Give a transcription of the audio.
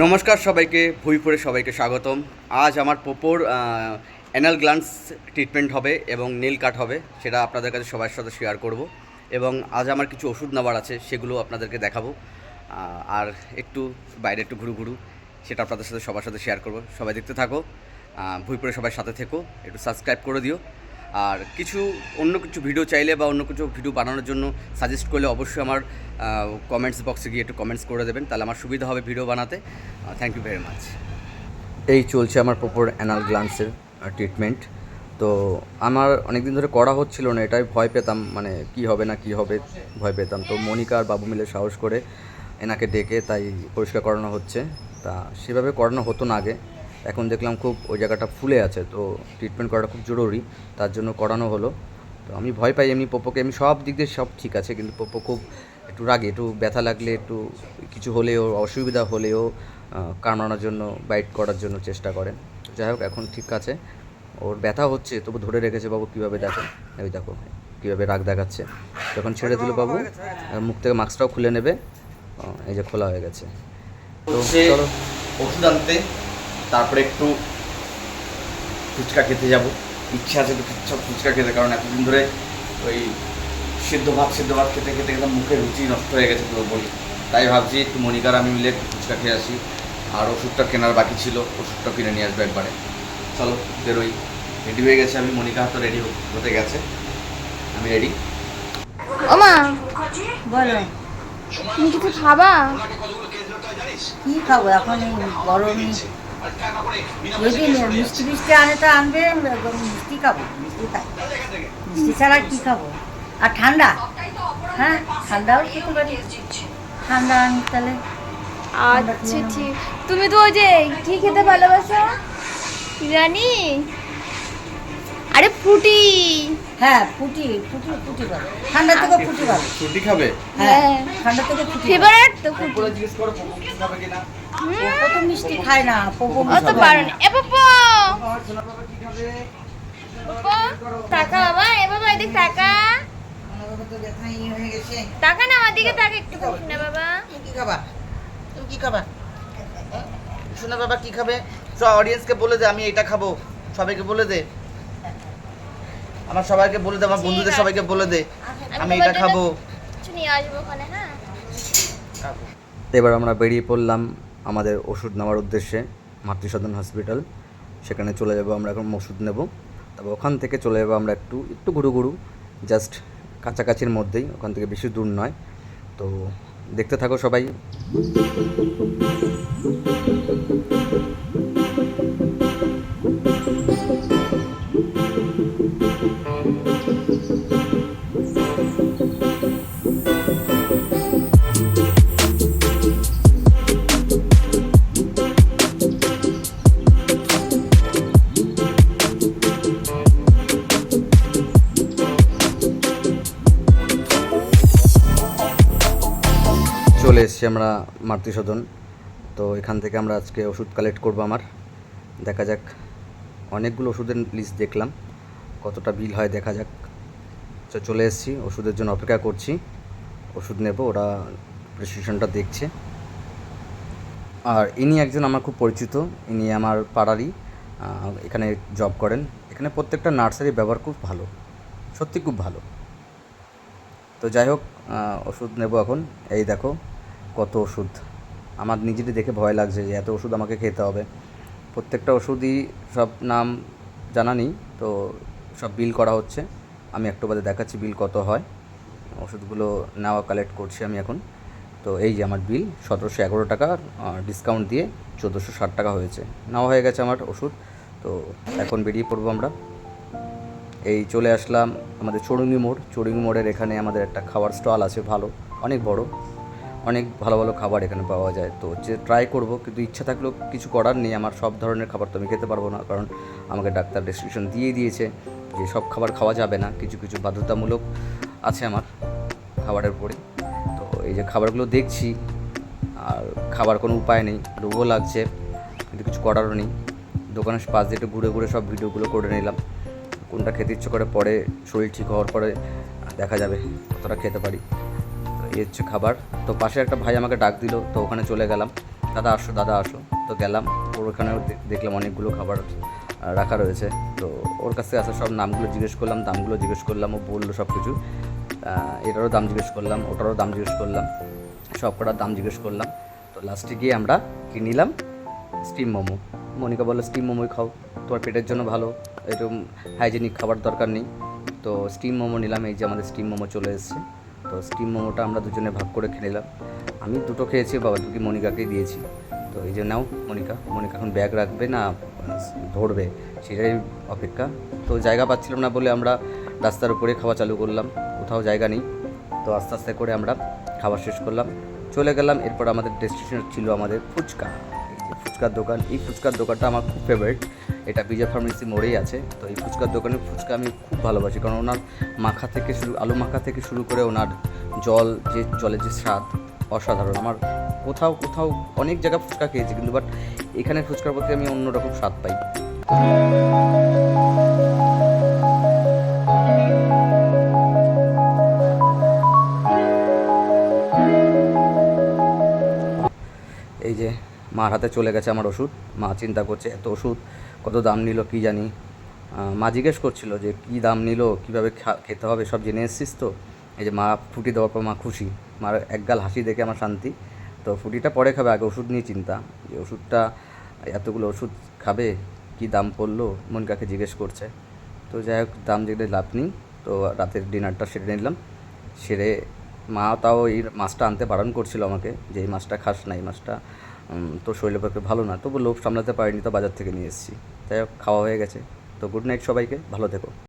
নমস্কার সবাইকে, ভুঁইপুরে সবাইকে স্বাগতম। আজ আমার পোপোর অ্যানাল গ্ল্যান্স ট্রিটমেন্ট হবে এবং নেল কাট হবে, সেটা আপনাদের কাছে সবার সাথে শেয়ার করব। এবং আজ আমার কিছু ওষুধ নেওয়ার আছে, সেগুলো আপনাদেরকে দেখাবো। আর একটু বাইরে একটু ঘুরু সেটা আপনাদের সাথে সবার সাথে শেয়ার করব। সবাই দেখতে থাকো, ভুঁইপুরে সবাই সাথে থেকো, একটু সাবস্ক্রাইব করে দিও। আর অন্য কিছু ভিডিও চাইলে বা অন্য কিছু ভিডিও বানানোর জন্য সাজেস্ট করলে অবশ্যই আমার কমেন্টস বক্সে গিয়ে একটু কমেন্টস করে দেবেন, তাহলে আমার সুবিধা হবে ভিডিও বানাতে। Thank you very much. এই চলছে আমার পোপোর অ্যানাল গ্ল্যান্সের ট্রিটমেন্ট। তো আমার অনেক দিন ধরে করা হচ্ছিল না, এটাই ভয় পেতাম, মানে কি হবে না কি হবে ভয় পেতাম। তো মনিকা আর বাবু মিলে সাহস করে এনাকে ডেকে তাই পরিষ্কার করানো হচ্ছে। তা সেভাবে করানো হতো না আগে, এখন দেখলাম খুব ওই জায়গাটা ফুলে আছে, তো ট্রিটমেন্ট করাটা খুব জরুরি, তার জন্য করানো হলো। তো আমি ভয় পাই এমনি পোপোকে, আমি সব দিক দিয়ে সব ঠিক আছে, কিন্তু পোপো খুব একটু রাগে, একটু ব্যথা লাগলে, একটু কিছু হলেও অসুবিধা হলেও কামড়ানোর জন্য, বাইট করার জন্য চেষ্টা করেন। যাই হোক, এখন ঠিক আছে, ওর ব্যথা হচ্ছে তবু ধরে রেখেছে। বাবু কীভাবে দেখো, ওই দেখো কীভাবে রাগ দেখাচ্ছে। যখন ছেড়ে দিল বাবু মুখ থেকে মাস্কটাও খুলে নেবে, এই যে খোলা হয়ে গেছে। তো চলো ওষুধ আনতে, তারপরে একটু ফুচকা খেতে যাব। ইচ্ছা আছে একটু ফুচকা খেতে, কারণ এতদিন ধরে ওই সিদ্ধ ভাত খেতে খেতে একদম মুখের রুচি নষ্ট হয়ে গেছে পুরোপুরি। তাই ভাবছি একটু মনিকার আমি মিলে একটু ফুচকা খেয়ে আসি। আর ওষুধটা কেনার বাকি ছিল, ওষুধটা কিনে নিয়ে আসবো একবারে। চলো বেরোই। রেডি হয়ে গেছে আমি, মনিকা তো রেডি হতে গেছে, আমি রেডি। ওমা বলো, তুমি কিছু খাবা? কি খাবো এখন এই গরমে? যদি মিষ্টি মিষ্টি আনে তো আনবে, মিষ্টি খাবো, মিষ্টি খাই, মিষ্টি ছাড়া কি খাবো? আর ঠান্ডা, হ্যাঁ ঠান্ডাও খেতে পারি, ঠান্ডা আনি তাহলে। আচ্ছা ঠিক। তুমি তো ওই যে কি খেতে ভালোবাসো জানি, আরে ফ্রুটি। হ্যাঁ ফুটি ফুটি ফুটি খাবো, ঠান্ডা থেকে ফুটি খাবো। ফ্রুটি খাবে? হ্যাঁ ঠান্ডা থেকে ফুটি। ফেভারিট তো ফ্রুটি। বলে জিজ্ঞেস করো পোপো কিছু খাবে কিনা। পোপো তো মিষ্টি খায় না, পোপো অত পারো না। এ পপো, আমার সোনা বাবা কি খাবে? পপো টাকা বাবা, এ বাবা এদিক টাকা, তো ব্যথাই হয়ে গেছে। টাকা না আমার দিকে টাকা একটু খুশি না বাবা। তুমি কি খাবা? তুমি কি খাবা? শোনা বাবা কি খাবে? সব অডিয়েন্সকে বলে দে আমি এটা খাবো, সবাইকে বলে দে, আমার সবাইকে বলে দে, আমার বন্ধুদের সবাইকে বলে দে আমি এটা খাবো। কিছু নিয়ে আসবো ওখানে। হ্যাঁ এবার আমরা বেরিয়ে পড়লাম আমাদের ওষুধ নেওয়ার উদ্দেশ্যে, মাতৃসদন হসপিটাল। সেখানে চলে যাব আমরা, এখন ওষুধ নেব। তবে ওখান থেকে চলে যাবো আমরা একটু ঘুরু জাস্ট কাছাকাছির মধ্যেই, ওখান থেকে বেশি দূর নয়। তো দেখতে থাকো সবাই। চলে এসেছি আমরা মাতৃসদন। তো এখান থেকে আমরা আজকে ওষুধ কালেক্ট করবো আমার। দেখা যাক, অনেকগুলো ওষুধের লিস্ট দেখলাম, কতটা বিল হয় দেখা যাক। তো চলে এসেছি, ওষুধের জন্য অপেক্ষা করছি, ওষুধ নেব, ওরা প্রেসক্রিপশনটা দেখছে। আর ইনি একজন আমার খুব পরিচিত, ইনি আমার পাড়ারই, এখানে জব করেন। এখানে প্রত্যেকটা নার্সারি ব্যবহার খুব ভালো, সত্যি খুব ভালো। তো যাই হোক, ওষুধ নেব এখন। এই দেখো কত ওষুধ, আমার নিজেরই দেখে ভয় লাগছে যে এত ওষুধ আমাকে খেতে হবে। প্রত্যেকটা ওষুধই সব নাম জানা নেই, তো সব বিল করা হচ্ছে। আমি একটু বাদে দেখাচ্ছি বিল কত হয়। ওষুধগুলো নেওয়া কালেক্ট করছি আমি এখন। তো এই যে আমার বিল 1711 টাকা, ডিসকাউন্ট দিয়ে 1460 টাকা হয়েছে। নেওয়া হয়ে গেছে আমার ওষুধ। তো এখন বেরিয়ে পড়বো আমরা। এই চলে আসলাম আমাদের চড়ুঙ্গি মোড়ের এখানে আমাদের একটা খাবার স্টল আছে, ভালো, অনেক বড়, অনেক ভালো ভালো খাবার এখানে পাওয়া যায়। তো ট্রাই করব, কিন্তু ইচ্ছা থাকলেও কিছু করার নেই। আমার সব ধরনের খাবার তো আমি খেতে পারবো না, কারণ আমাকে ডাক্তার রেস্ট্রিকশন দিয়ে দিয়েছে যে সব খাবার খাওয়া যাবে না, কিছু কিছু বাধ্যতামূলক আছে আমার খাবারের উপরে। তো এই যে খাবারগুলো দেখছি, আর খাবার কোনো উপায় নেই, লোভও লাগছে, কিন্তু কিছু করারও নেই। দোকানের পাশ দিয়ে একটু ঘুরে সব ভিডিওগুলো করে নিলাম। কোনটা খেতে ইচ্ছে করে, পরে শরীর ঠিক হওয়ার পরে দেখা যাবে কতটা খেতে পারি। তো এই হচ্ছে খাবার। তো পাশে একটা ভাই আমাকে ডাক দিল, তো ওখানে চলে গেলাম। দাদা আসো। তো গেলাম, ওর ওখানেও দেখলাম অনেকগুলো খাবার রাখা রয়েছে। তো ওর কাছ থেকে আসা সব নামগুলো জিজ্ঞেস করলাম, দামগুলো জিজ্ঞেস করলাম, ও বললো সব কিছু। এটারও দাম জিজ্ঞেস করলাম, ওটারও দাম জিজ্ঞেস করলাম, সব কটার দাম জিজ্ঞেস করলাম। তো লাস্টে গিয়ে আমরা কি নিলাম, স্টিম মোমো। মনিকা বললো স্টিম মোমোই খাও, তোমার পেটের জন্য ভালো, এরকম হাইজেনিক খাবার দরকার নেই। তো স্টিম মোমো নিলাম, এই যে আমাদের স্টিম মোমো চলে এসেছে। তো স্টিম মোমোটা আমরা দুজনে ভাগ করে খেয়ে নিলাম। আমি দুটো খেয়েছি, বাবা দুটি মনিকাকেই দিয়েছি। তো এই যে নাও মনিকা এখন ব্যাগ রাখবে না ধরবে সেটাই অপেক্ষা। তো জায়গা পাচ্ছিলাম না বলে আমরা রাস্তার উপরে খাওয়া চালু করলাম, কোথাও জায়গা নেই। তো আস্তে আস্তে করে আমরা খাবার শেষ করলাম, চলে গেলাম। এরপর আমাদের ডেস্টিনেশন ছিল আমাদের ফুচকা, এই যে ফুচকার দোকান। এই ফুচকার দোকানটা আমার খুব ফেভারিট, এটা বিজয় ফার্মেসি মোড়েই আছে। তো এই ফুচকার দোকানের ফুচকা আমি খুব ভালোবাসি, কারণ ওনার মাখা থেকে আলু মাখা থেকে শুরু করে ওনার জলের যে স্বাদ অসাধারণ। আমার কোথাও অনেক জায়গায় ফুচকা খেয়েছি, কিন্তু বাট এখানে ফুচকার প্রতি আমি অন্যরকম স্বাদ পাই। এই যে মার হাতে চলে গেছে আমার ওষুধ। মা চিন্তা করছে এত ওষুধ কত দাম নিল কী জানি। মা জিজ্ঞেস করছিল যে কী দাম নিল, কীভাবে খেতে হবে, সব জেনে এসছিস তো। এই যে মা ফুটি দেওয়ার পর মা খুশি, মার একগাল হাসি দেখে আমার শান্তি। তো ফুটিটা পরে খাবে, আগে ওষুধ নিয়ে চিন্তা, যে ওষুধটা এতগুলো ওষুধ খাবে, কী দাম পড়লো মনিকাকে জিজ্ঞেস করছে। তো যাই হোক, দাম জেনে লাভ নেই। তো রাতের ডিনারটা সেরে নিলাম, সেরে মা তাও এই মাছটা আনতে বারণ করছিল আমাকে, যে এই মাছটা খাস না, এই মাছটা তোর শরীরের পক্ষে ভালো না। তবু লোভ সামলাতে পারিনি, তো বাজার থেকে নিয়ে এসেছি। যাই হোক, খাওয়া হয়ে গেছে। তো গুড নাইট সবাইকে, ভালো থেকো।